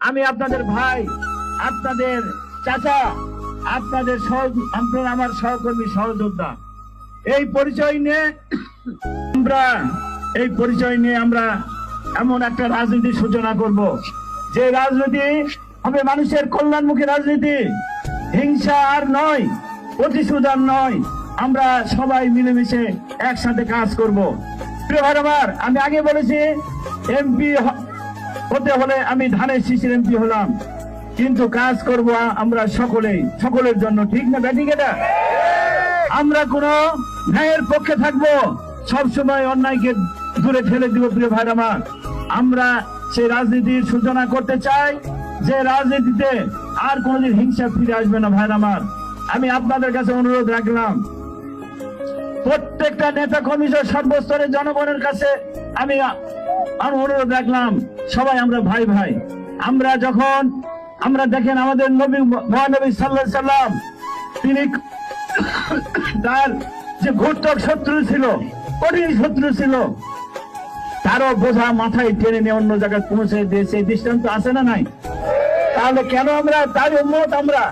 আমি আপনাদের ভাই, আপনাদের চাচা, আপনাদের আপনারা আমার সহকর্মী, সহযোদ্ধা। এই পরিচয় নিয়ে আমরা এমন একটা রাজনীতির সূচনা করব, যে রাজনীতি হবে মানুষের কল্যাণমুখী রাজনীতি। হিংসা আর নয়, প্রতিশোধ আর নয়, আমরা সবাই মিলেমিশে একসাথে কাজ করব। প্রিয় ভাই আমার, আমি আগে বলেছি এমপি হতে হলে আমি ধানের শীষের এমপি হলাম, কিন্তু কাজ করব আমরা সকলের জন্য। ঠিক না ব্যাটিং? এটা আমরা কোন ন্যায়ের পক্ষে থাকবো, সবসময় অন্যায়কে দূরে ঠেলে দিব। প্রিয় ভাই আমার, আমরা সেই রাজনীতির সূচনা করতে চাই, যে রাজনীতিতে আর কোনদিন হিংসা ফিরে আসবে না। ভাই আমার, আমি আপনাদের কাছে অনুরোধ রাখলাম, প্রত্যেকটা নেতা কর্মী সর্বস্তরের জনগণের কাছে আমি অনুরোধ রাখলাম, সবাই আমরা ভাই ভাই। আমরা দেখেন আমাদের নবী মহানবী সাল্লাল্লাহু আলাইহি সাল্লাম, তিনি তার যে ঘোরতর শত্রু ছিল, কঠিন শত্রু ছিল, তারও বোঝা মাথায় টেনে নিয়ে অন্য জায়গায় পৌঁছে দিয়েছে। এই দৃষ্টান্ত আছে না নাই? তাহলে কেন আমরা তার উম্মত? আমরা